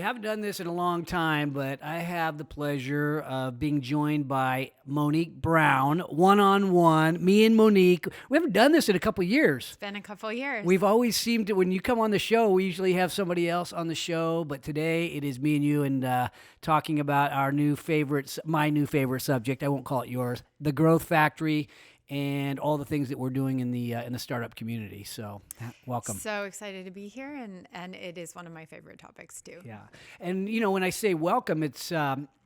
haven't done this in a long time, but I have the pleasure of being joined by Monique Brown, one-on-one, me and Monique. We haven't done this in a couple of years. It's been a couple years. We've always seemed to, when you come on the show, we usually have somebody else on the show, but today it is me and you and talking about our new favorites, my new favorite subject, I won't call it yours, the Growth Factory, and all the things that we're doing in the startup community. So, welcome. So excited to be here, and it is one of my favorite topics too. Yeah, and when I say welcome, it's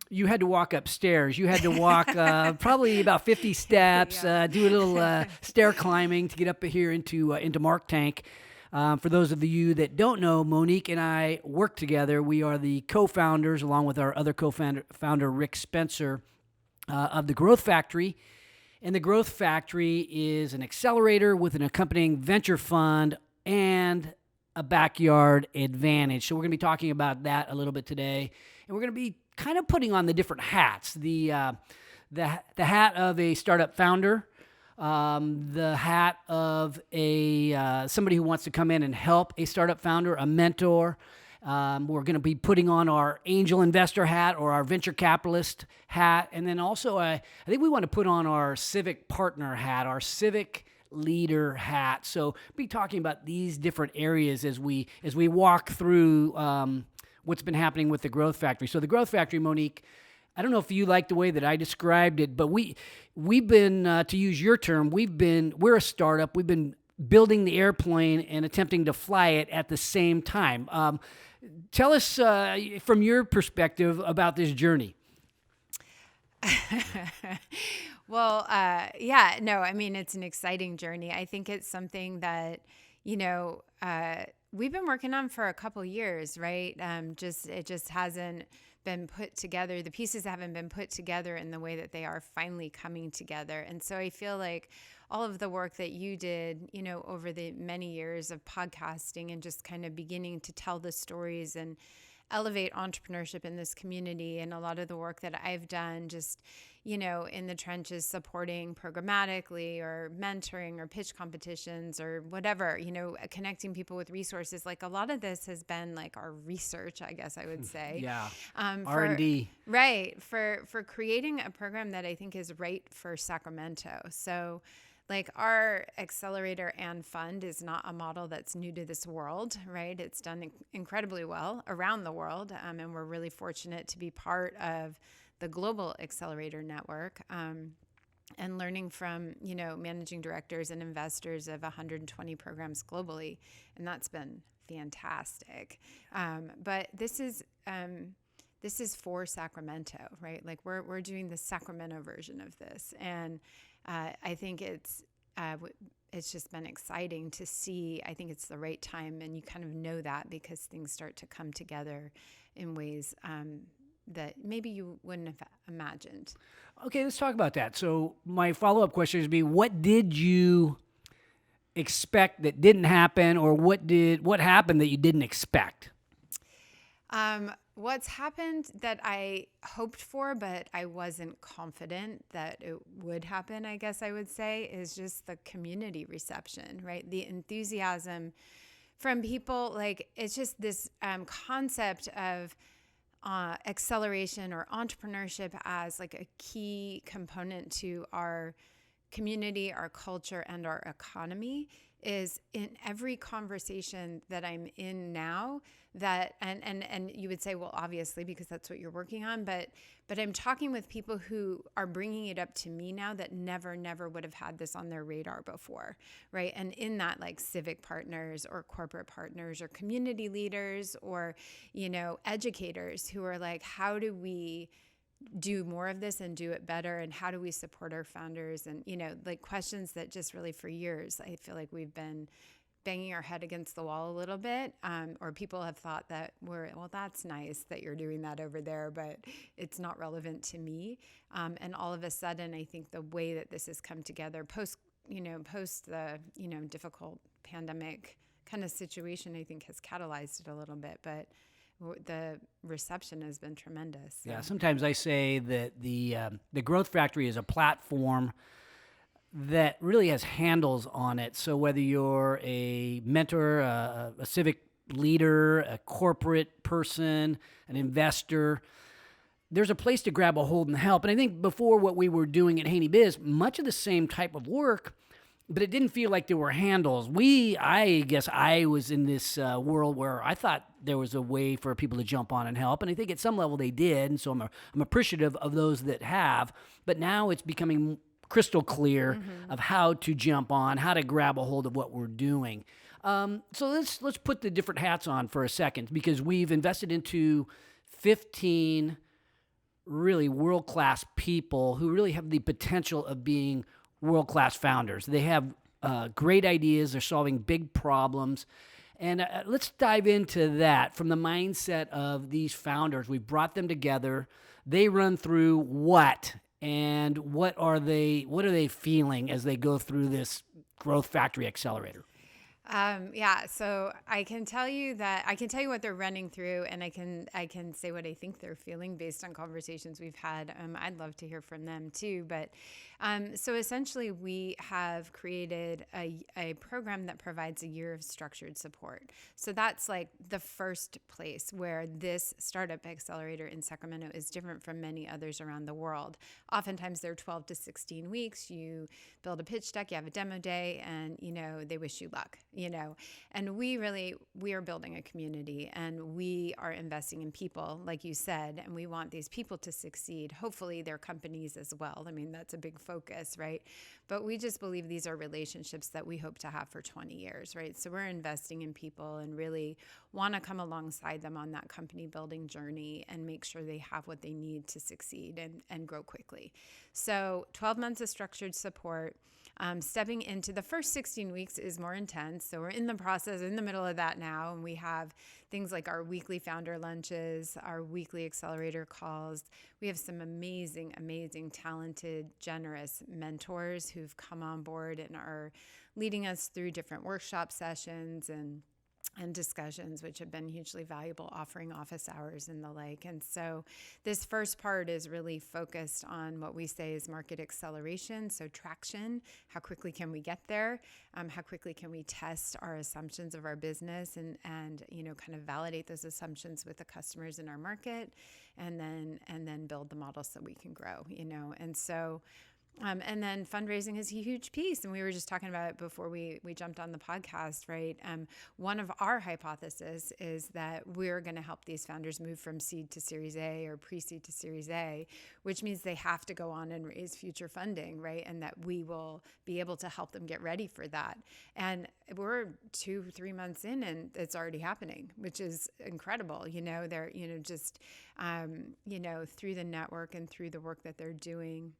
you had to walk upstairs. You had to walk probably about 50 steps, do a little stair climbing to get up here into Mark Tank. For those of you that don't know, Monique and I work together. We are the co-founders, along with our other co-founder, Rick Spencer, of the Growth Factory. And the Growth Factory is an accelerator with an accompanying venture fund and a backyard advantage. So we're going to be talking about that a little bit today. And we're going to be kind of putting on the different hats. The hat of a startup founder, the hat of a somebody who wants to come in and help a startup founder, a mentor. We're going to be putting on our angel investor hat or our venture capitalist hat. And then also, I think we want to put on our civic partner hat, our civic leader hat. So we'll be talking about these different areas as we walk through what's been happening with the Growth Factory. So the Growth Factory, Monique, I don't know if you like the way that I described it, but we've been, to use your term, we're a startup. We've been building the airplane and attempting to fly it at the same time. Tell us from your perspective about this journey. Well, it's an exciting journey. I think it's something that, we've been working on for a couple years, right? It just hasn't been put together. The pieces haven't been put together in the way that they are finally coming together. And so I feel like all of the work that you did, over the many years of podcasting and just kind of beginning to tell the stories and elevate entrepreneurship in this community, and a lot of the work that I've done just, in the trenches, supporting programmatically or mentoring or pitch competitions or whatever, connecting people with resources. Like a lot of this has been like our research, I guess I would say. Yeah. R&D. Right. For creating a program that I think is right for Sacramento. So like our accelerator and fund is not a model that's new to this world, right? It's done incredibly well around the world. And we're really fortunate to be part of the global accelerator network, and learning from, managing directors and investors of 120 programs globally. And that's been fantastic. But this is for Sacramento, right? Like we're doing the Sacramento version of this. And I think it's just been exciting to see. I think it's the right time, and you kind of know that because things start to come together in ways that maybe you wouldn't have imagined. Okay, let's talk about that. So my follow-up question would be, what did you expect that didn't happen, or what happened that you didn't expect? What's happened that I hoped for, but I wasn't confident that it would happen, I guess I would say, is just the community reception, right? The enthusiasm from people. Like, it's just this concept of acceleration or entrepreneurship as like a key component to our community, our culture, and our economy is in every conversation that I'm in now. That and you would say, well, obviously, because that's what you're working on, but I'm talking with people who are bringing it up to me now that never would have had this on their radar before, right? And in that, like civic partners or corporate partners or community leaders or, educators who are like, how do we do more of this and do it better, and how do we support our founders? And, like questions that just really for years, I feel like we've been banging our head against the wall a little bit, or people have thought that well, that's nice that you're doing that over there, but it's not relevant to me. And all of a sudden, I think the way that this has come together post the, difficult pandemic kind of situation, I think has catalyzed it a little bit, but the reception has been tremendous. So. Yeah, sometimes I say that the Growth Factory is a platform that really has handles on it. So whether you're a mentor, a civic leader, a corporate person, an investor, there's a place to grab a hold and help. And I think before what we were doing at Haney Biz, much of the same type of work, but it didn't feel like there were handles. I guess I was in this world where I thought there was a way for people to jump on and help. And I think at some level they did. And so I'm appreciative of those that have. But now it's becoming crystal clear of how to jump on, how to grab a hold of what we're doing. So let's put the different hats on for a second, because we've invested into 15 really world-class people who really have the potential of being world-class founders. They have great ideas. They're solving big problems. And let's dive into that from the mindset of these founders. We brought them together. They run through what? And what are they feeling as they go through this Growth Factory Accelerator? So I can tell you what they're running through, and I can say what I think they're feeling based on conversations we've had. I'd love to hear from them too. But so essentially, we have created a program that provides a year of structured support. So that's like the first place where this startup accelerator in Sacramento is different from many others around the world. Oftentimes, they're 12 to 16 weeks. You build a pitch deck, you have a demo day, and they wish you luck. And we are building a community, and we are investing in people, like you said, and we want these people to succeed. Hopefully their companies as well. I mean, that's a big focus, right? But we just believe these are relationships that we hope to have for 20 years, right? So we're investing in people and really want to come alongside them on that company building journey and make sure they have what they need to succeed and grow quickly. So 12 months of structured support. Stepping into the first 16 weeks is more intense. So we're in the middle of that now. And we have things like our weekly founder lunches, our weekly accelerator calls. We have some amazing, talented, generous mentors who've come on board and are leading us through different workshop sessions and discussions, which have been hugely valuable, offering office hours and the like. And so this first part is really focused on what we say is market acceleration, so traction. How quickly can we get there? How quickly can we test our assumptions of our business and kind of validate those assumptions with the customers in our market, and then build the model so we can grow, And so and then fundraising is a huge piece. And we were just talking about it before we jumped on the podcast, right? One of our hypotheses is that we're going to help these founders move from seed to Series A or pre-seed to Series A, which means they have to go on and raise future funding, right? And that we will be able to help them get ready for that. And we're 2-3 months in, and it's already happening, which is incredible. They're, just, through the network and through the work that they're doing,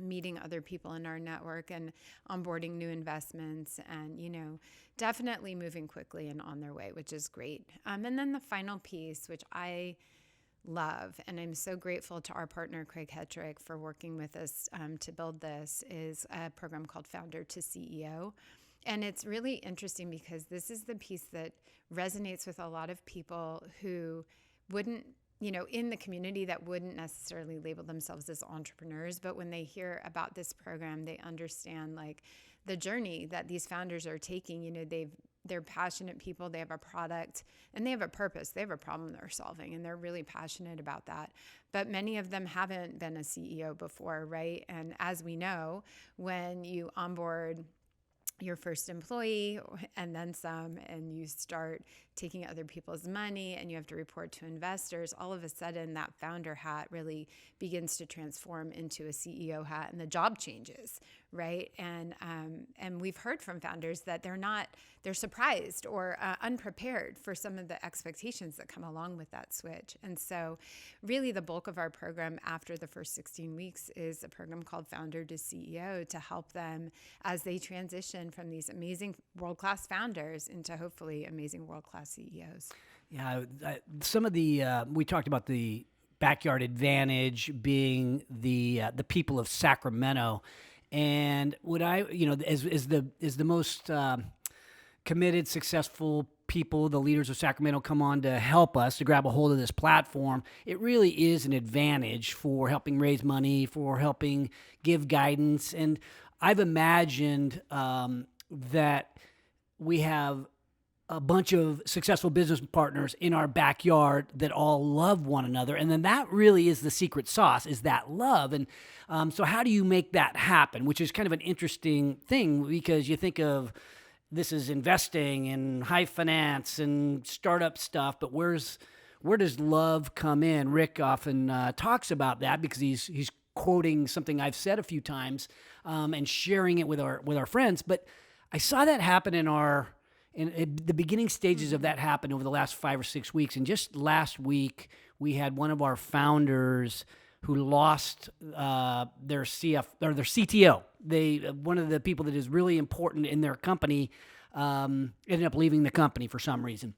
meeting other people in our network and onboarding new investments and, definitely moving quickly and on their way, which is great. And then the final piece, which I love, and I'm so grateful to our partner, Craig Hetrick, for working with us to build this, is a program called Founder to CEO. And it's really interesting because this is the piece that resonates with a lot of people who wouldn't, in the community that wouldn't necessarily label themselves as entrepreneurs, but when they hear about this program, they understand like the journey that these founders are taking. They're passionate people, they have a product, and they have a purpose. They have a problem they're solving, and they're really passionate about that. But many of them haven't been a CEO before, right? And as we know, when you onboard your first employee and then some, and you start taking other people's money and you have to report to investors, all of a sudden that founder hat really begins to transform into a CEO hat, and the job changes, right? And we've heard from founders that they're surprised or unprepared for some of the expectations that come along with that switch. And so really the bulk of our program after the first 16 weeks is a program called Founder to CEO to help them as they transition from these amazing world-class founders into hopefully amazing world-class CEOs. Yeah, some of the we talked about the backyard advantage being the people of Sacramento, and what I as the most committed, successful people, the leaders of Sacramento, come on to help us to grab a hold of this platform. It really is an advantage for helping raise money, for helping give guidance, and I've imagined that we have a bunch of successful business partners in our backyard that all love one another. And then that really is the secret sauce, is that love. And so how do you make that happen? Which is kind of an interesting thing, because you think of this is investing and high finance and startup stuff, but where does love come in? Rick often talks about that because he's quoting something I've said a few times and sharing it with our friends. But I saw that happen in the beginning stages of that happened over the last 5 or 6 weeks. And just last week, we had one of our founders who lost their CTO. One of the people that is really important in their company ended up leaving the company for some reason.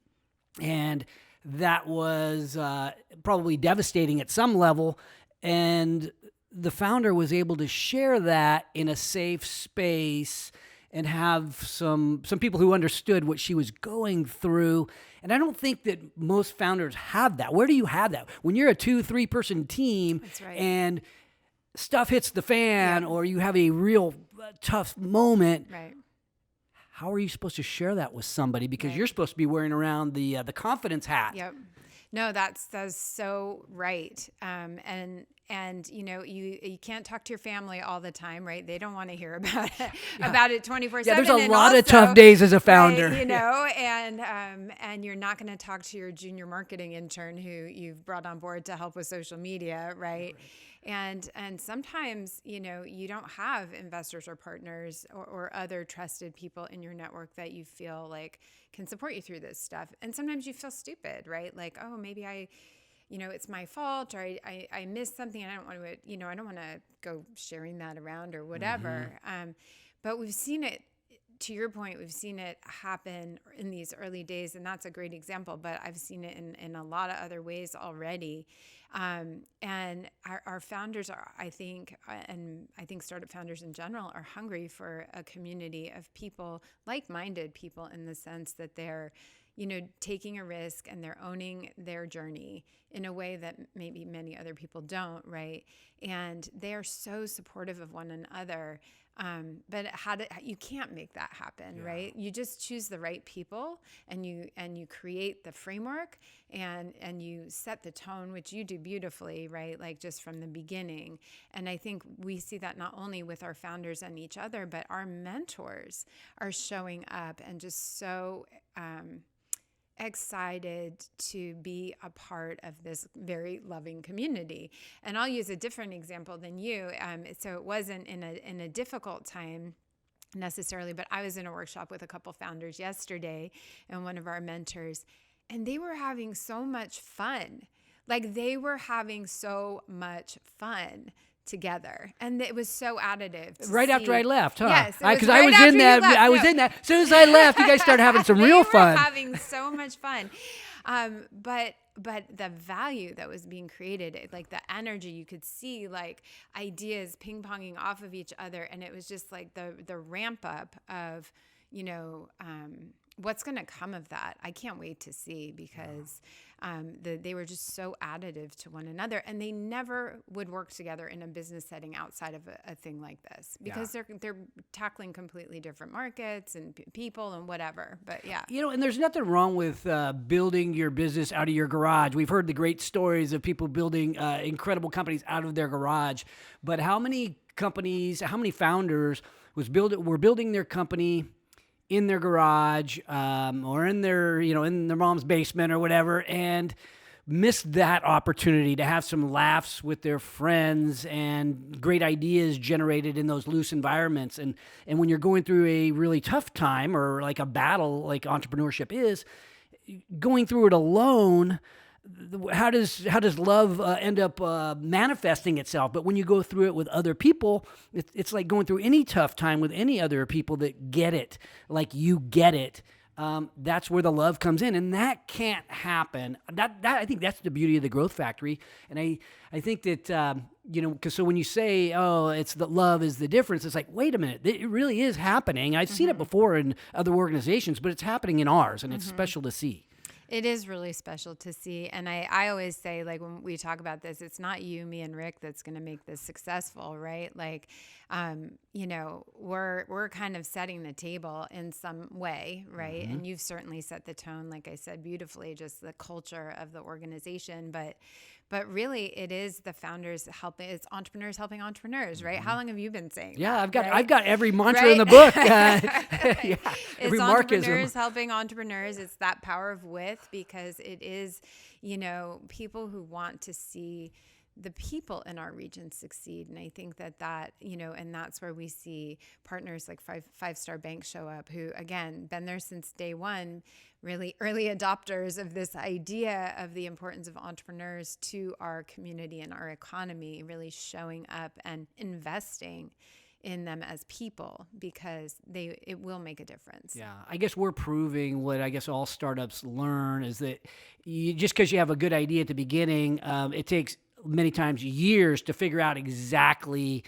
And that was probably devastating at some level. And the founder was able to share that in a safe space and have some people who understood what she was going through. And I don't think that most founders have that. Where do you have that? When you're a 2-3 person team, That's right. and stuff hits the fan, or you have a real tough moment, Right. how are you supposed to share that with somebody? Because you're supposed to be wearing around the confidence hat. Yep. No, that's so right. And you can't talk to your family all the time, right? They don't want to hear about it, about it 24/7. Yeah, there's a lot of tough days as a founder. Right, and you're not going to talk to your junior marketing intern who you've brought on board to help with social media, right? And sometimes, you don't have investors or partners or other trusted people in your network that you feel like can support you through this stuff. And sometimes you feel stupid, right? Like, oh, maybe it's my fault, or I missed something and I don't want to, I don't want to go sharing that around or whatever. But we've seen it, to your point, we've seen it happen in these early days, and that's a great example, but I've seen it in a lot of other ways already. And our founders are, I think startup founders in general are hungry for a community of people, like-minded people, in the sense that they're, taking a risk and they're owning their journey in a way that maybe many other people don't, right? And they are so supportive of one another. But you can't make that happen, right? You just choose the right people, and you create the framework, and you set the tone, which you do beautifully, right? Like just from the beginning. And I think we see that not only with our founders and each other, but our mentors are showing up and just so excited to be a part of this very loving community. And I'll use a different example than you. So it wasn't in a difficult time necessarily, but I was in a workshop with a couple founders yesterday and one of our mentors, and they were having so much fun. Like, they were having so much fun together, and it was so additive. After I left, huh? Yes, because I was in that. I was in that. As soon as I left, you guys started having some real fun. Having so much fun, but the value that was being created, like the energy, you could see like ideas ping-ponging off of each other, and it was just like the ramp up of what's going to come of that. I can't wait to see, because they were just so additive to one another, and they never would work together in a business setting outside of a thing like this, because they're tackling completely different markets and people and whatever. But and there's nothing wrong with building your business out of your garage. We've heard the great stories of people building incredible companies out of their garage, but how many founders were building their company in their garage, or in their, in their mom's basement or whatever, and missed that opportunity to have some laughs with their friends and great ideas generated in those loose environments. And when you're going through a really tough time, or like a battle like entrepreneurship is, going through it alone, how does love end up manifesting itself? But when you go through it with other people, it's like going through any tough time with any other people that get it, like you get it. That's where the love comes in, and that can't happen. That I think that's the beauty of the Growth Factory, and I think that because so when you say, oh, it's the love is the difference, it's like, wait a minute, it really is happening. I've seen it before in other organizations, but it's happening in ours, and it's special to see. It is really special to see. And I always say, like, when we talk about this, it's not you, me, and Rick that's going to make this successful, right? Like, you know, we're kind of setting the table in some way, right? And you've certainly set the tone, like I said, beautifully, just the culture of the organization. But really, it is the founders helping. It's entrepreneurs helping entrepreneurs, right? How long have you been saying? Yeah, that, I've got every mantra in the book. Yeah, every it's markism. entrepreneurs helping entrepreneurs. It's that power of with, because it is, you know, people who want to see the people in our region succeed. And I think that, you know, and that's where we see partners like Five Star Bank show up, who, again, been there since day one, really early adopters of this idea of the importance of entrepreneurs to our community and our economy, really showing up and investing in them as people, because it will make a difference. Yeah, I guess we're proving what I guess all startups learn is that just because you have a good idea at the beginning, it takes many times years to figure out exactly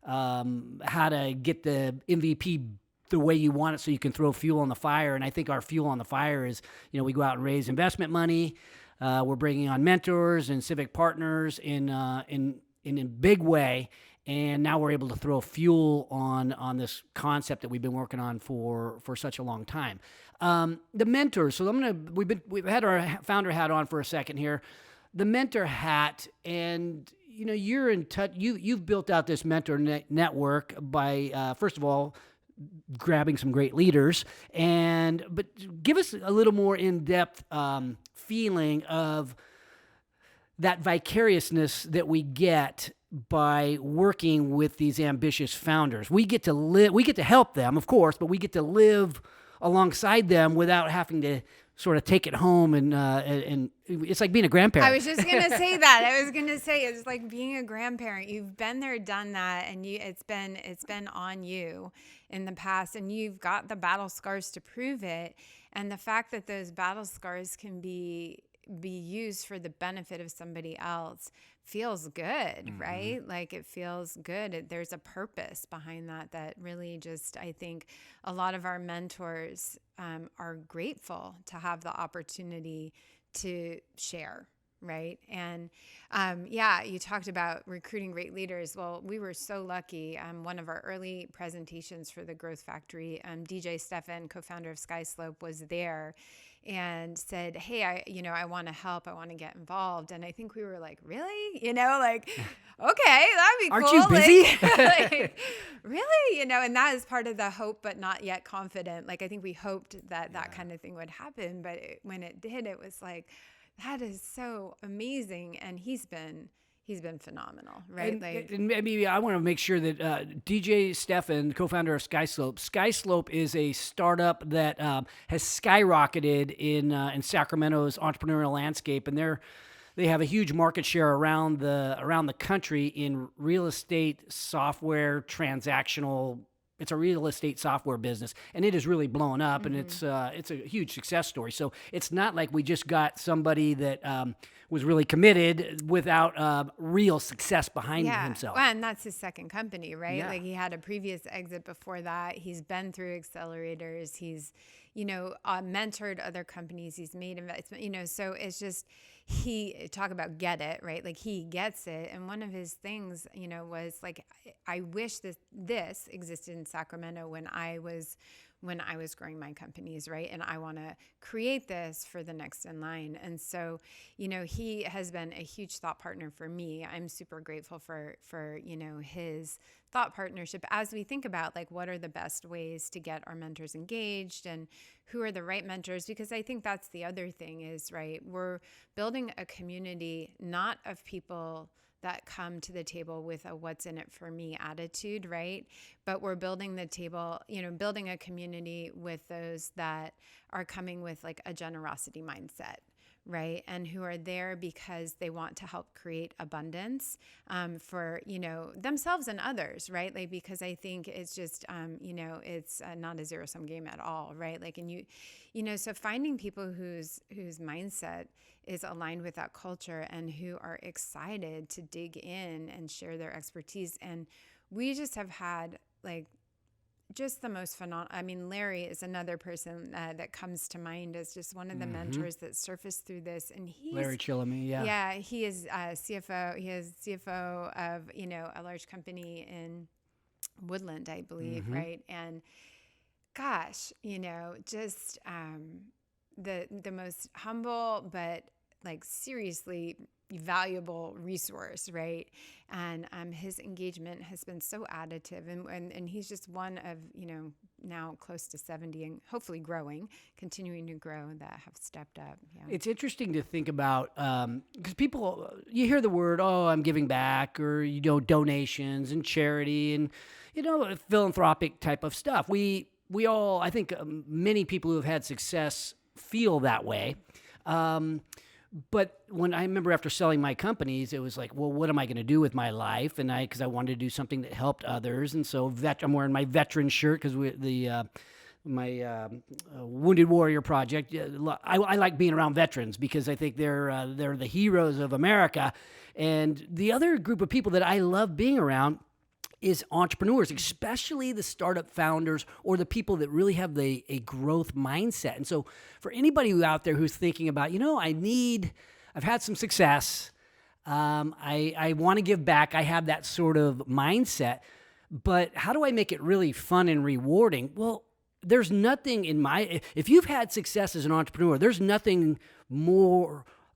how to get the MVP the way you want it, so you can throw fuel on the fire. And I think our fuel on the fire is, you know, we go out and raise investment money. We're bringing on mentors and civic partners in a big way. And now we're able to throw fuel on this concept that we've been working on for such a long time. The mentors. So we've had our founder hat on for a second here. The mentor hat, and you know, you're in touch. You've built out this mentor network by first of all grabbing some great leaders, but give us a little more in-depth feeling of that vicariousness that we get by working with these ambitious founders. We get to help them, of course, but we get to live alongside them without having to sort of take it home, and it's like being a grandparent. I was just going to say that. I was going to say it's like being a grandparent. You've been there, done that, and it's been on you in the past, and you've got the battle scars to prove it. And the fact that those battle scars can be used for the benefit of somebody else feels good, right? Like, it feels good. There's a purpose behind that really just, I think a lot of our mentors are grateful to have the opportunity to share, right? And you talked about recruiting great leaders. Well, we were so lucky. One of our early presentations for the Growth Factory, DJ Stephan, co-founder of SkySlope, was there and said, hey, I want to help. I want to get involved. And I think we were like, really? You know, like, okay, that'd be cool. Aren't you busy? Like, really? You know, and that is part of the hope, but not yet confident. Like, I think we hoped that kind of thing would happen. But when it did, it was like, that is so amazing. And he's been phenomenal, right? And maybe I want to make sure that DJ Stephan, co-founder of SkySlope is a startup that has skyrocketed in Sacramento's entrepreneurial landscape, and they have a huge market share around the country in real estate software transactional. It's a real estate software business, and it is really blown up, and it's a huge success story. So it's not like we just got somebody that was really committed without real success behind himself. Well, and that's his second company, right? Yeah. Like, he had a previous exit before that. He's been through accelerators. He's, mentored other companies. He's made investment, so it's just, talk about get it, right? Like, he gets it. And one of his things, was like, I wish this existed in Sacramento when I was growing my companies, right? And I want to create this for the next in line. And so, he has been a huge thought partner for me. I'm super grateful for his thought partnership as we think about, like, what are the best ways to get our mentors engaged and who are the right mentors? Because I think that's the other thing is, right, we're building a community not of people that come to the table with a what's in it for me attitude, right? But we're building the table, building a community with those that are coming with, like, a generosity mindset, right? And who are there because they want to help create abundance for, themselves and others, right? Like, because I think it's just, it's not a zero-sum game at all, right? Like, and so finding people whose mindset is aligned with that culture and who are excited to dig in and share their expertise. And we just have had, like, just the most phenomenal. I mean, Larry is another person that comes to mind as just one of the mentors that surfaced through this. And he's Larry Chillamy, yeah. Yeah, he is CFO. He is CFO of, a large company in Woodland, I believe, right? And gosh, just the most humble, but like seriously valuable resource, right? And his engagement has been so additive, and he's just one of now close to 70 and hopefully continuing to grow, that have stepped up. Yeah, it's interesting to think about because people, you hear the word, oh, I'm giving back, or donations and charity and philanthropic type of stuff. We all, I think, many people who have had success feel that way. But when I remember after selling my companies, it was like, well, what am I going to do with my life? And because I wanted to do something that helped others. And so I'm wearing my veteran shirt because my Wounded Warrior Project. I like being around veterans because I think they're the heroes of America. And the other group of people that I love being around is entrepreneurs, especially the startup founders or the people that really have a growth mindset. And so for anybody out there who's thinking about, I've had some success, I want to give back, I have that sort of mindset, but how do I make it really fun and rewarding? Well, there's nothing if you've had success as an entrepreneur, there's nothing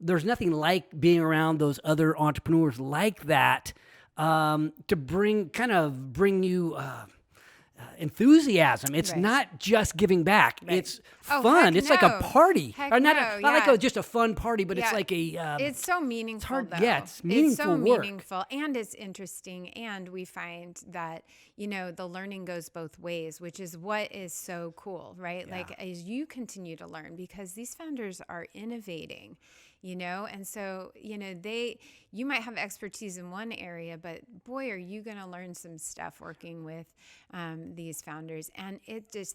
like being around those other entrepreneurs like that, to bring you enthusiasm. It's not just giving back. Right. It's fun. It's like a party. Not like just a fun party, but it's like a... it's so meaningful, though. Yeah, it's meaningful work. Meaningful, and it's interesting, and we find that, the learning goes both ways, which is what is so cool, right? Yeah. Like, as you continue to learn, because these founders are innovating, and so, you might have expertise in one area, but boy, are you going to learn some stuff working with these founders. And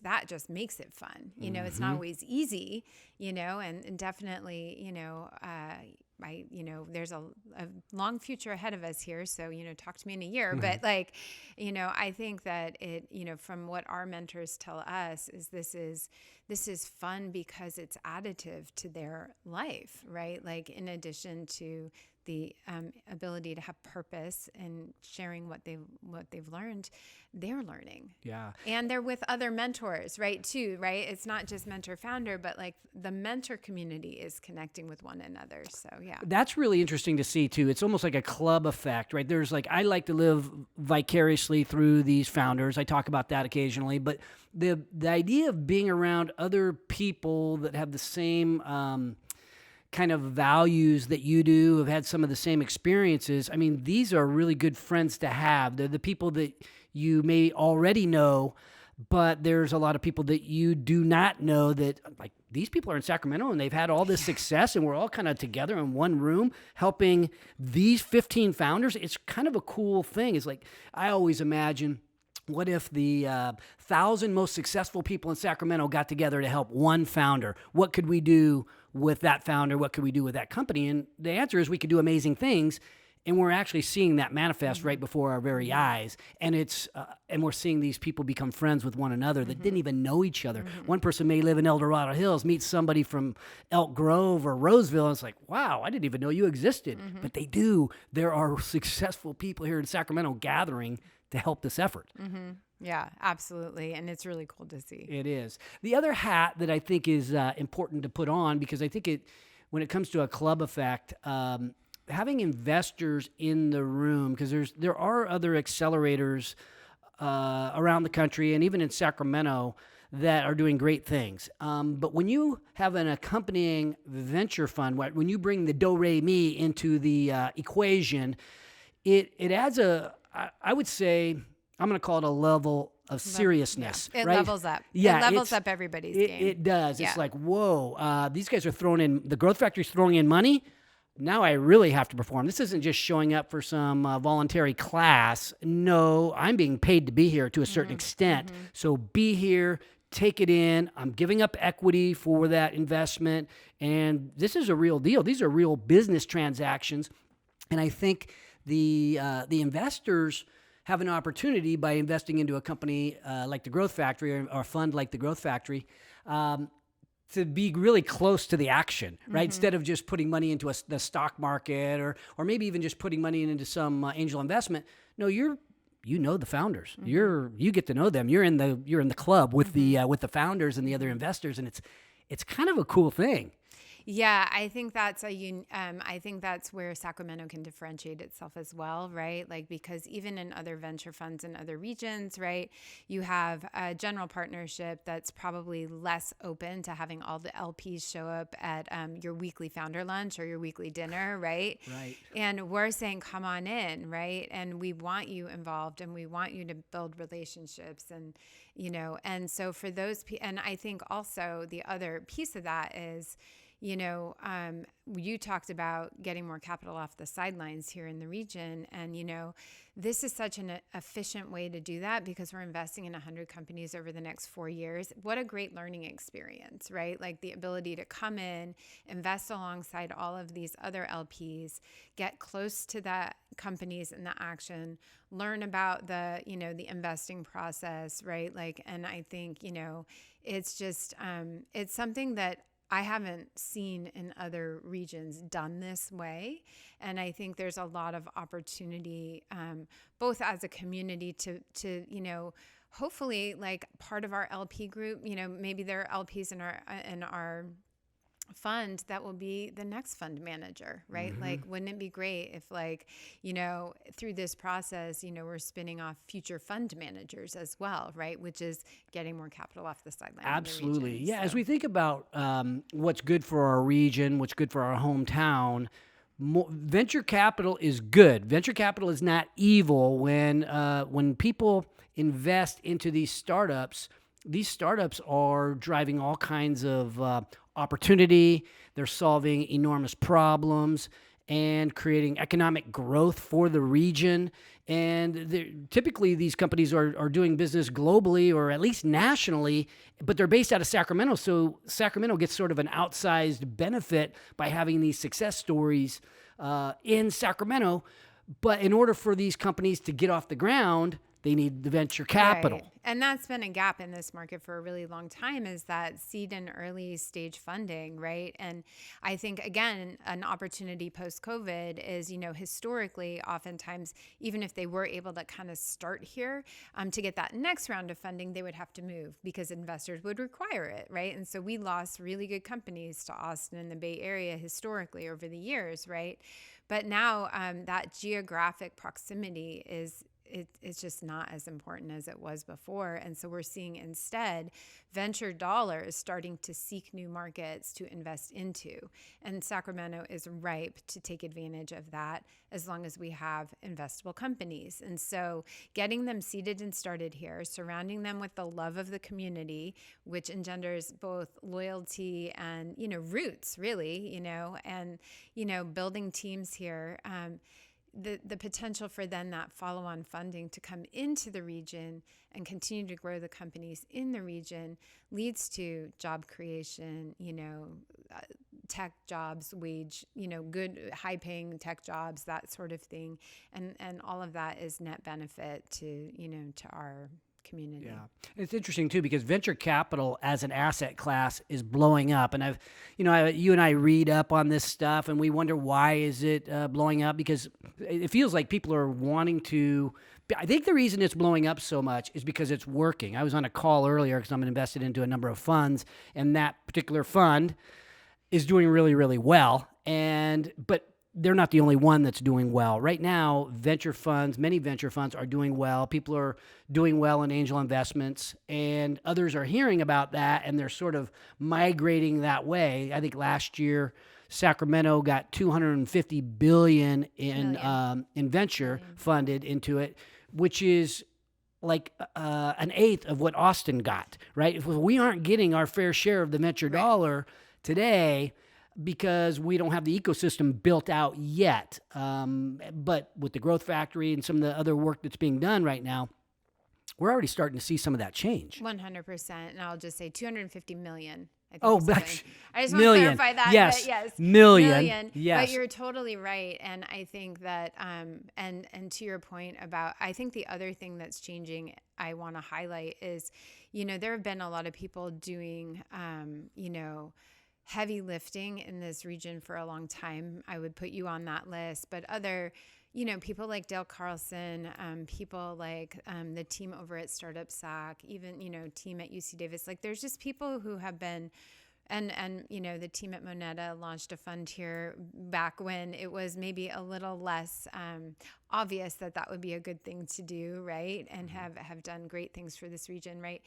that just makes it fun. It's not always easy, and definitely, there's a long future ahead of us here. So, talk to me in a year, but I think that from what our mentors tell us is this is fun because it's additive to their life, right? Like, in addition to the ability to have purpose and sharing what they've learned, they're learning. Yeah. And they're with other mentors, right, too, right? It's not just mentor-founder, but like the mentor community is connecting with one another. So, yeah. That's really interesting to see, too. It's almost like a club effect, right? There's I like to live vicariously through these founders. I talk about that occasionally, but the idea of being around other people that have the same kind of values that you do, have had some of the same experiences. I mean, these are really good friends to have. They're the people that you may already know, but there's a lot of people that you do not know that, like, these people are in Sacramento and they've had all this success, and we're all kind of together in one room helping these 15 founders. It's kind of a cool thing. It's like, I always imagine, what if the 1,000 most successful people in Sacramento got together to help one founder? What could we do with that founder? What could we do with that company? And the answer is we could do amazing things. And we're actually seeing that manifest right before our very eyes. And and we're seeing these people become friends with one another that didn't even know each other. One person may live in El Dorado Hills, meet somebody from Elk Grove or Roseville, and it's like, wow, I didn't even know you existed. But they do. There are successful people here in Sacramento gathering to help this effort. Yeah, absolutely. And it's really cool to see. It is. The other hat that I think is important to put on, because I think when it comes to a club effect, having investors in the room, because there are other accelerators around the country and even in Sacramento that are doing great things. But when you have an accompanying venture fund, when you bring the do-re-mi into the equation, it adds I would say, I'm going to call it a level of seriousness. Yeah. It right? levels up. Yeah, it levels up everybody's game. It does. Yeah. It's like, whoa, these guys are the Growth Factory's throwing in money. Now I really have to perform. This isn't just showing up for some voluntary class. No, I'm being paid to be here to a certain extent. So be here, take it in. I'm giving up equity for that investment. And this is a real deal. These are real business transactions. And I think the investors have an opportunity by investing into a company like the Growth Factory or a fund like the Growth Factory to be really close to the action, right? Instead of just putting money into the stock market or maybe even just putting money into some angel investment. No, you know the founders. You get to know them. You're in the club with the founders and the other investors, and it's kind of a cool thing. Yeah, I think I think that's where Sacramento can differentiate itself as well, right? Like, because even in other venture funds in other regions, right, you have a general partnership that's probably less open to having all the LPs show up at your weekly founder lunch or your weekly dinner, right? Right. And we're saying, come on in, right? And we want you involved, and we want you to build relationships, and and so for those, and I think also the other piece of that is, you talked about getting more capital off the sidelines here in the region. And, this is such an efficient way to do that because we're investing in 100 companies over the next 4 years. What a great learning experience, right? Like the ability to come in, invest alongside all of these other LPs, get close to the companies and the action, learn about the, the investing process, right? Like, and I think, it's just, it's something that I haven't seen in other regions done this way. And I think there's a lot of opportunity, both as a community to hopefully, like, part of our LP group, maybe there are LPs in our fund that will be the next fund manager, right? Like, wouldn't it be great if, like, through this process, we're spinning off future fund managers as well, right? Which is getting more capital off the sideline. Absolutely. Region, yeah. so. As we think about what's good for our region, what's good for our hometown, venture capital is good. Venture capital is not evil. When people invest into these startups are driving all kinds of opportunity. They're solving enormous problems and creating economic growth for the region. And typically these companies are doing business globally or at least nationally, but they're based out of Sacramento. So Sacramento gets sort of an outsized benefit by having these success stories in Sacramento. But in order for these companies to get off the ground, they need the venture capital. Right. And that's been a gap in this market for a really long time, is that seed and early stage funding, right? And I think, again, an opportunity post-COVID is, historically, oftentimes, even if they were able to kind of start here, to get that next round of funding, they would have to move because investors would require it, right? And so we lost really good companies to Austin and the Bay Area historically over the years, right? But now that geographic proximity it's just not as important as it was before. And so we're seeing instead venture dollars starting to seek new markets to invest into. And Sacramento is ripe to take advantage of that as long as we have investable companies. And so getting them seeded and started here, surrounding them with the love of the community, which engenders both loyalty and, roots really, and, building teams here. The potential for then that follow-on funding to come into the region and continue to grow the companies in the region leads to job creation, tech jobs, wage, good high-paying tech jobs, that sort of thing, and all of that is net benefit to to our community. Yeah. It's interesting too, because venture capital as an asset class is blowing up. And you and I read up on this stuff and we wonder, why is it blowing up? Because it feels like people are wanting to, I think the reason it's blowing up so much is because it's working. I was on a call earlier because I'm invested into a number of funds, and that particular fund is doing really, really well. But they're not the only one that's doing well. Right now, many venture funds are doing well. People are doing well in angel investments, and others are hearing about that, and they're sort of migrating that way. I think last year, Sacramento got $250 billion in venture funded into it, which is like an eighth of what Austin got, right? If we aren't getting our fair share of the venture dollar today, because we don't have the ecosystem built out yet. But with the Growth Factory and some of the other work that's being done right now, we're already starting to see some of that change. 100%. And I'll just say $250 million I think Oh, you said gosh. I just want to Million. clarify that. Yes. But yes. Million. Yes. But you're totally right. And I think that, and to your point about, I think the other thing that's changing, I want to highlight is, there have been a lot of people doing, heavy lifting in this region for a long time. I would put you on that list, but other, people like Dale Carlson, people like the team over at Startup SAC, even, team at UC Davis, like there's just people who have been, and the team at Moneta launched a fund here back when it was maybe a little less obvious that would be a good thing to do, right? And have done great things for this region, right?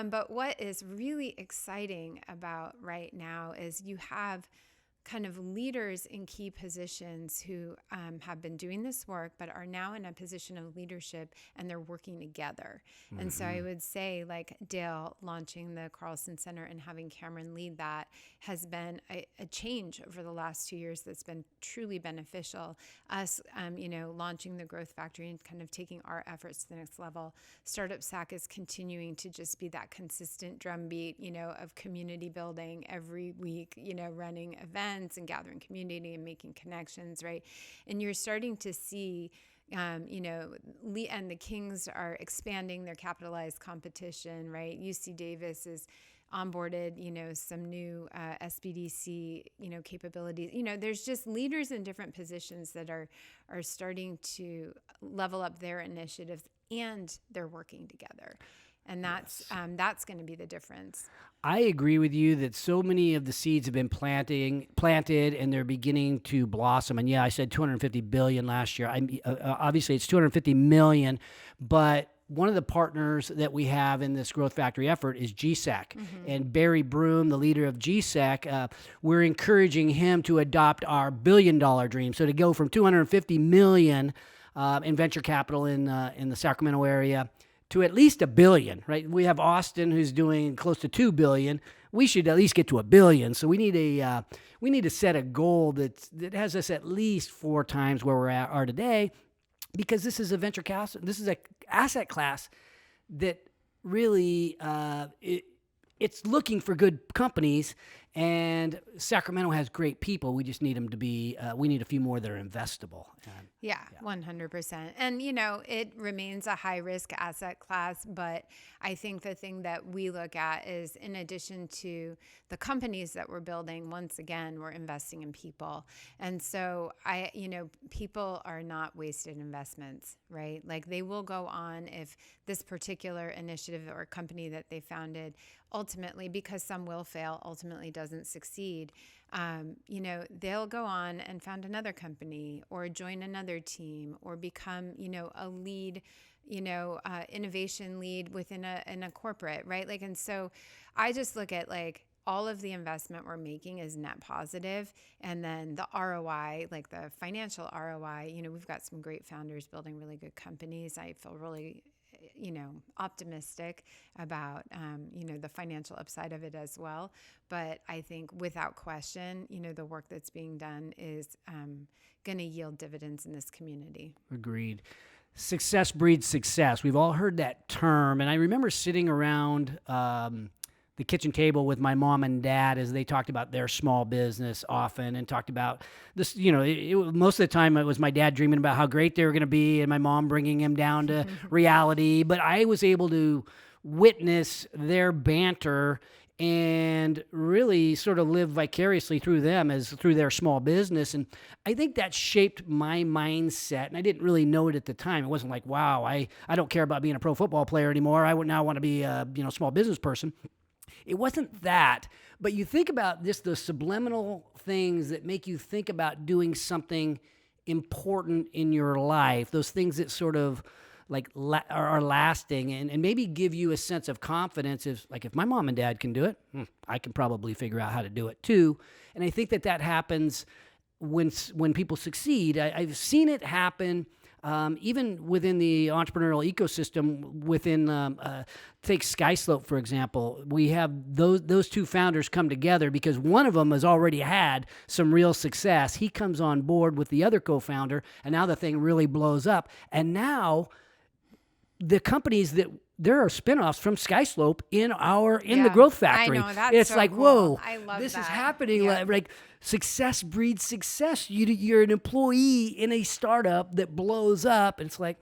But what is really exciting about right now is you have kind of leaders in key positions who have been doing this work, but are now in a position of leadership and they're working together. Mm-hmm. And so I would say like Dale launching the Carlson Center and having Cameron lead that has been a change over the last 2 years that's been truly beneficial. Us, launching the Growth Factory and kind of taking our efforts to the next level. Startup SAC is continuing to just be that consistent drumbeat, of community building every week, running events and gathering community and making connections, right? And you're starting to see, and the Kings are expanding their capitalized competition, right? UC Davis is onboarded, some new SBDC, capabilities. There's just leaders in different positions that are starting to level up their initiatives and they're working together. And that's going to be the difference. I agree with you that so many of the seeds have been planted and they're beginning to blossom. And yeah, I said 250 billion last year. Obviously it's 250 million, but one of the partners that we have in this Growth Factory effort is GSEC. Mm-hmm. And Barry Broom, the leader of GSEC, we're encouraging him to adopt our $1 billion dream. So to go from 250 million in venture capital in the Sacramento area to at least $1 billion, right? We have Austin who's doing close to $2 billion. We should at least get to $1 billion. So we need to set a goal that has us at least 4 times where are today, because this is a venture capital. This is an asset class that really it's looking for good companies, and Sacramento has great people. We just need them to be. We need a few more that are investable. Yeah, 100%. And, it remains a high-risk asset class, but I think the thing that we look at is, in addition to the companies that we're building, once again, we're investing in people. And so, people are not wasted investments, right? Like, they will go on if this particular initiative or company that they founded ultimately, because some will fail, ultimately doesn't succeed, they'll go on and found another company or join another team or become, a lead, innovation lead within a corporate, right? Like, and so I just look at like all of the investment we're making is net positive. And then the ROI, like the financial ROI, we've got some great founders building really good companies. I feel really optimistic about, the financial upside of it as well. But I think without question, the work that's being done is going to yield dividends in this community. Agreed. Success breeds success. We've all heard that term. And I remember sitting around the kitchen table with my mom and dad as they talked about their small business often and talked about this, most of the time it was my dad dreaming about how great they were going to be and my mom bringing him down to reality. But I was able to witness their banter and really sort of live vicariously through them through their small business. And I think that shaped my mindset. And I didn't really know it at the time. It wasn't like, wow, I don't care about being a pro football player anymore. I would now want to be a small business person. It wasn't that, but you think about the subliminal things that make you think about doing something important in your life, those things that sort of like are lasting and maybe give you a sense of confidence. If my mom and dad can do it, I can probably figure out how to do it too. And I think that happens when people succeed. I've seen it happen even within the entrepreneurial ecosystem. Within take SkySlope, for example, we have those 2 founders come together because one of them has already had some real success. He comes on board with the other co-founder, and now the thing really blows up. And now the companies that there are spinoffs from SkySlope in the Yeah, growth I factory. know, that's It's so like, cool. whoa, I love this is that. happening. Yeah. Like success breeds success. You're an employee in a startup that blows up. And it's like,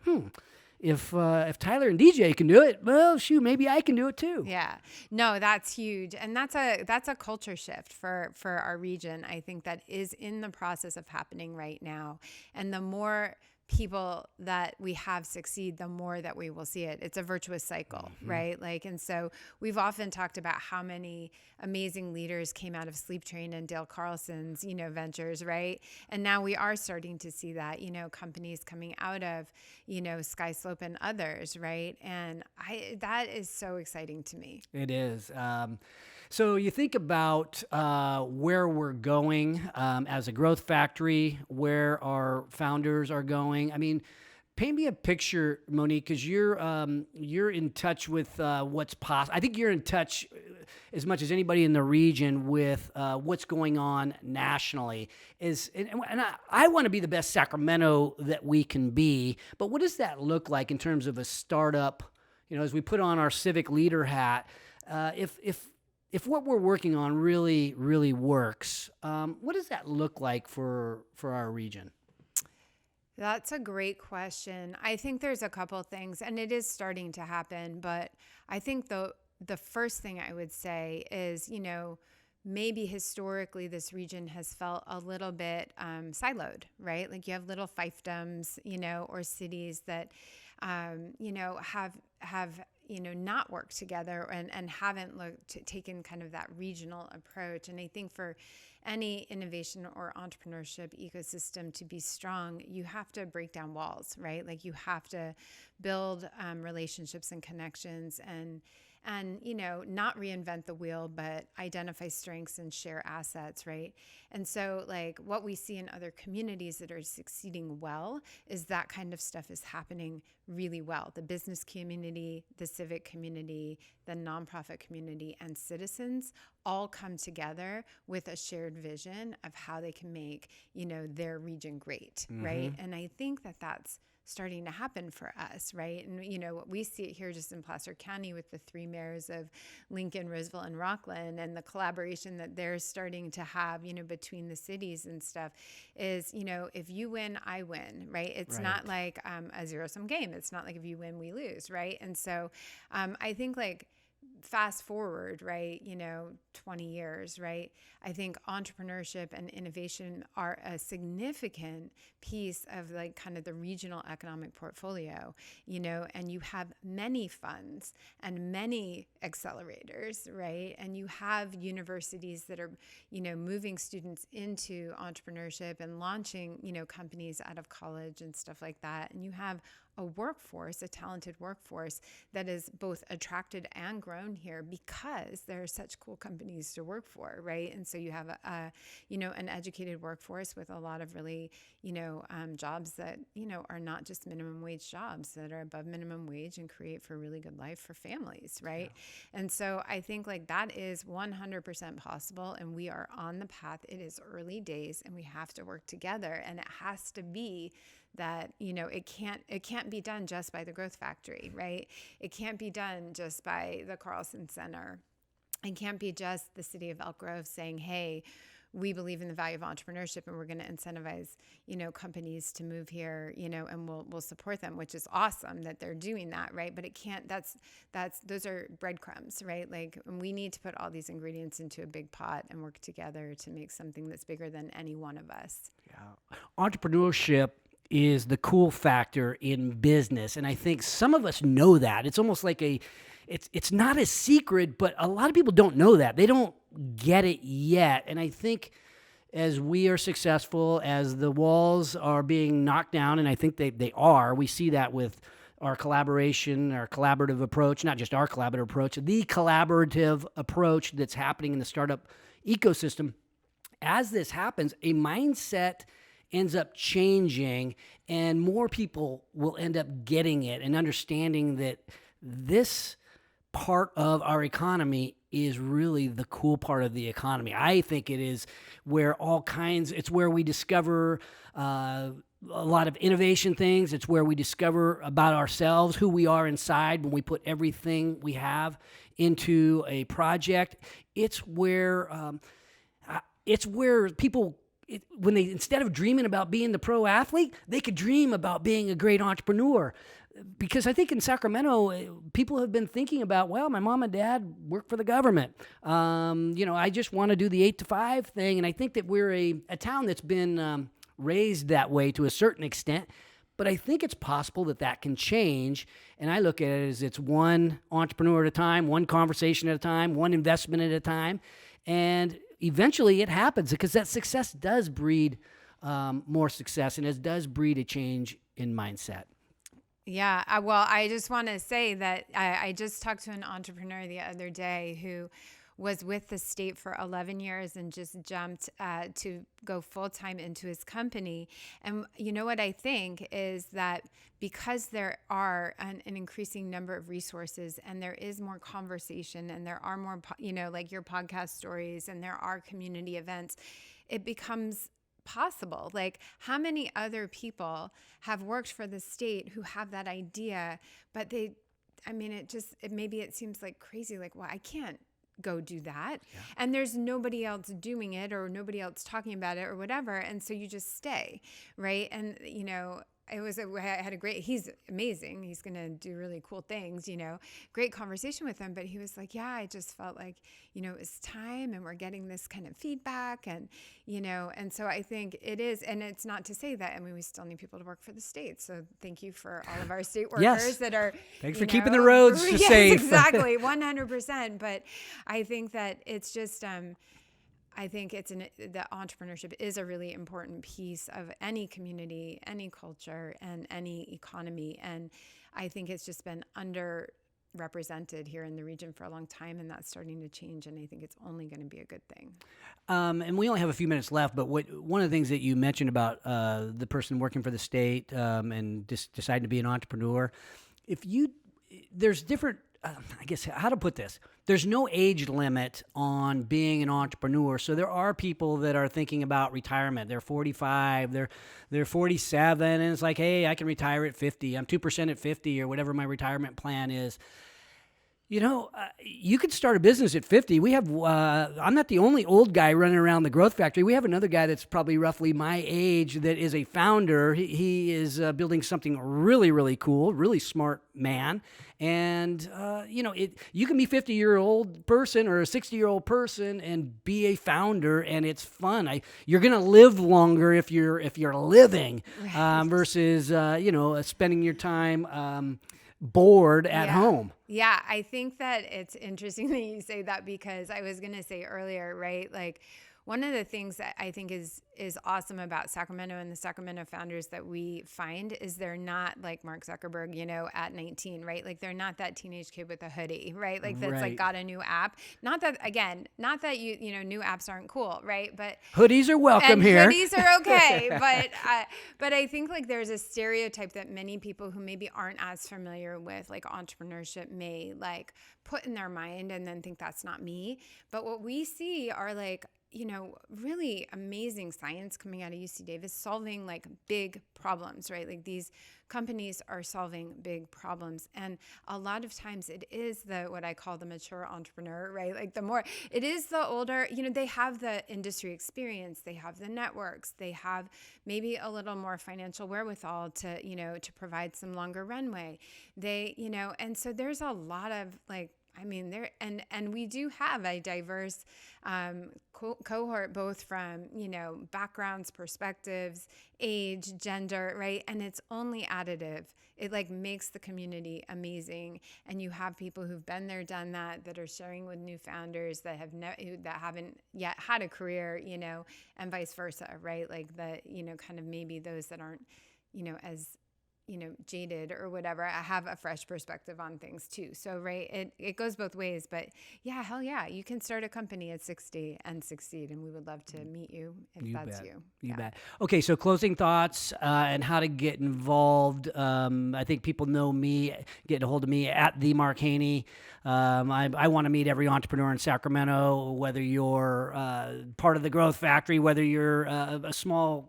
if Tyler and DJ can do it, well, shoot, maybe I can do it too. Yeah, no, that's huge. And that's a culture shift for our region. I think that is in the process of happening right now. And the more people that we have succeed, the more that we will see it. It's a virtuous cycle, right? Like, and so we've often talked about how many amazing leaders came out of Sleep Train and Dale Carlson's, ventures, right? And now we are starting to see that, companies coming out of, SkySlope and others, right? And that is so exciting to me. It is. So you think about where we're going as a growth factory, where our founders are going. I mean, paint me a picture, Monique, because you're in touch with what's possible. I think you're in touch as much as anybody in the region with what's going on nationally. I want to be the best Sacramento that we can be, but what does that look like in terms of a startup? As we put on our civic leader hat, if what we're working on really, really works, what does that look like for our region? That's a great question. I think there's a couple things, and it is starting to happen, but I think the first thing I would say is, maybe historically this region has felt a little bit siloed, right? Like you have little fiefdoms, or cities that, have not worked together and haven't taken kind of that regional approach. And I think for any innovation or entrepreneurship ecosystem to be strong, you have to break down walls, right? Like you have to build relationships and connections and not reinvent the wheel, but identify strengths and share assets, right? And so like what we see in other communities that are succeeding well is that kind of stuff is happening really well. The business community, the civic community, the nonprofit community, and citizens all come together with a shared vision of how they can make, their region great, right? And I think that that's starting to happen for us, right? And we see it here just in Placer County with the 3 mayors of Lincoln, Roseville, and Rockland, and the collaboration that they're starting to have, between the cities and stuff is, if you win, I win, right? It's not like a zero-sum game. It's not like if you win, we lose, right? And so I think like fast forward, right, 20 years, right? I think entrepreneurship and innovation are a significant piece of like kind of the regional economic portfolio, and you have many funds and many accelerators, right? And you have universities that are, moving students into entrepreneurship and launching, companies out of college and stuff like that. And you have a talented workforce that is both attracted and grown here because there are such cool companies to work for, right? And so you have an educated workforce with a lot of really, jobs that, are not just minimum wage jobs, that are above minimum wage and create for a really good life for families, right? Yeah. And so I think like that is 100% possible, and we are on the path. It is early days, and we have to work together, and it has to be that, it can't be done just by the Growth Factory, right? It can't be done just by the Carlson Center. It can't be just the city of Elk Grove saying, hey, we believe in the value of entrepreneurship and we're going to incentivize, companies to move here, and we'll support them, which is awesome that they're doing that, right? But it can't, those are breadcrumbs, right? Like we need to put all these ingredients into a big pot and work together to make something that's bigger than any one of us. Yeah. Entrepreneurship is the cool factor in business. And I think some of us know that. It's almost like it's not a secret, but a lot of people don't know that. They don't get it yet. And I think as we are successful, as the walls are being knocked down, and I think they are, we see that with our collaboration, our collaborative approach, not just our collaborative approach, the collaborative approach that's happening in the startup ecosystem. As this happens, a mindset ends up changing, and more people will end up getting it and understanding that this part of our economy is really the cool part of the economy. I think it is where it's where we discover a lot of innovation things. It's where we discover about ourselves, who we are inside when we put everything we have into a project. It's where people, when they, instead of dreaming about being the pro athlete, they could dream about being a great entrepreneur. Because I think in Sacramento, people have been thinking about, well, my mom and dad work for the government. I just want to do the 8 to 5 thing. And I think that we're a town that's been raised that way to a certain extent. But I think it's possible that can change. And I look at it as it's one entrepreneur at a time, one conversation at a time, one investment at a time. And eventually it happens, because that success does breed more success, and it does breed a change in mindset. Yeah. Well, I just want to say that I just talked to an entrepreneur the other day who was with the state for 11 years and just jumped to go full-time into his company. And you know what I think is that because there are an increasing number of resources, and there is more conversation, and there are more, like your podcast stories, and there are community events, it becomes possible. Like, how many other people have worked for the state who have that idea, but maybe it seems like crazy, like, well, I can't go do that. Yeah. And there's nobody else doing it, or nobody else talking about it, or whatever. And so you just stay, right? And, he's amazing. He's going to do really cool things, great conversation with him. But he was like, yeah, I just felt like, it's time, and we're getting this kind of feedback, and, and so I think it is, and it's not to say that, we still need people to work for the state. So thank you for all of our state workers that are, thanks for keeping the roads safe. Exactly. 100%. But I think that it's just, I think the entrepreneurship is a really important piece of any community, any culture, and any economy. And I think it's just been underrepresented here in the region for a long time, and that's starting to change. And I think it's only going to be a good thing. And we only have a few minutes left, but one of the things that you mentioned about the person working for the state and deciding to be an entrepreneur, there's different, I guess, how to put this. There's no age limit on being an entrepreneur. So there are people that are thinking about retirement. They're 45, they're 47, and it's like, hey, I can retire at 50. I'm 2% at 50, or whatever my retirement plan is. You could start a business at 50. We have, I'm not the only old guy running around the growth factory. We have another guy that's probably roughly my age that is a founder. He is building something really, really cool, really smart man. And, you can be a 50-year-old person or a 60-year-old person and be a founder, and it's fun. You're going to live longer if you're living, right, versus, spending your time bored at home. Yeah, I think that it's interesting that you say that, because I was going to say earlier, right? Like, one of the things that I think is awesome about Sacramento and the Sacramento founders that we find is they're not like Mark Zuckerberg, at 19, right? Like, they're not that teenage kid with a hoodie, right? Like, that's like got a new app. Not that new apps aren't cool, right? But hoodies are welcome here. Hoodies are okay, but I think like there's a stereotype that many people who maybe aren't as familiar with like entrepreneurship may like put in their mind and then think that's not me. But what we see are like, really amazing science coming out of UC Davis solving like big problems, right? Like, these companies are solving big problems. And a lot of times it is what I call the mature entrepreneur, right? Like, it is the older, they have the industry experience, they have the networks, they have maybe a little more financial wherewithal to provide some longer runway. And so there's a lot of like, and we do have a diverse cohort, both from, backgrounds, perspectives, age, gender, right? And it's only additive. It like makes the community amazing. And you have people who've been there, done that are sharing with new founders that haven't yet had a career, and vice versa, right? Like kind of maybe those that aren't, as jaded or whatever, I have a fresh perspective on things too. So, right, it goes both ways, but yeah, hell yeah, you can start a company at 60 and succeed, and we would love to meet you if that's you. You bet. Okay, so closing thoughts and how to get involved. I think people know me, get a hold of me at the Mark Haney. I want to meet every entrepreneur in Sacramento, whether you're part of the growth factory, whether you're a small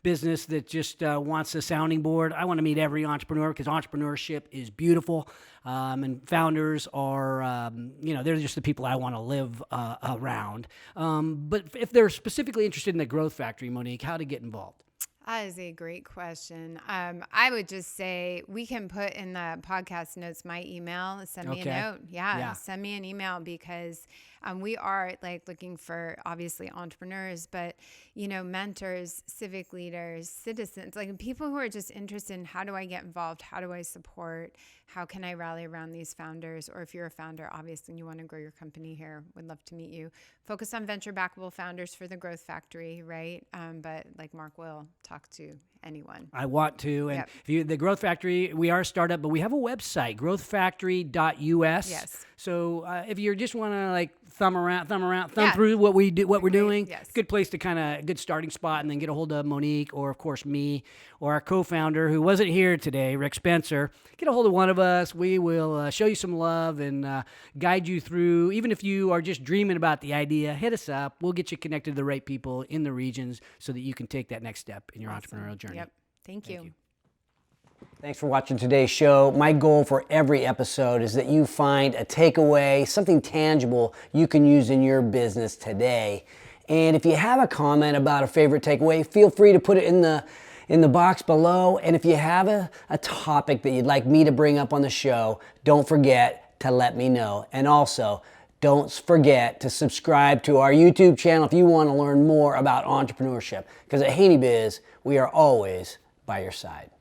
business that just wants a sounding board. I want to meet every entrepreneur because entrepreneurship is beautiful. And founders are, they're just the people I want to live around. But if they're specifically interested in the Growth Factory, Monique, how to get involved? That is a great question. I would just say we can put in the podcast notes my email. Send me a note. Yeah, send me an email because we are like looking for obviously entrepreneurs, but mentors, civic leaders, citizens, like people who are just interested in how do I get involved? How do I support? How can I rally around these founders? Or if you're a founder, obviously, and you want to grow your company here, would love to meet you. Focus on venture backable founders for the Growth Factory, right? But like Mark will talk to anyone. I want to. And the Growth Factory, we are a startup, but we have a website, growthfactory.us. Yes. So if you just want to like thumb through what we're doing, good place to good starting spot, and then get a hold of Monique or of course me or our co-founder who wasn't here today, Rick Spencer. Get a hold of one of us. We will show you some love and guide you through. Even if you are just dreaming about the idea, hit us up. We'll get you connected to the right people in the regions so that you can take that next step in your entrepreneurial journey. Yep. Thank you. Thanks for watching today's show. My goal for every episode is that you find a takeaway, something tangible you can use in your business today. And if you have a comment about a favorite takeaway, feel free to put it in the box below. And if you have a topic that you'd like me to bring up on the show, don't forget to let me know. And also, don't forget to subscribe to our YouTube channel if you want to learn more about entrepreneurship. Because at Haney Biz, we are always by your side.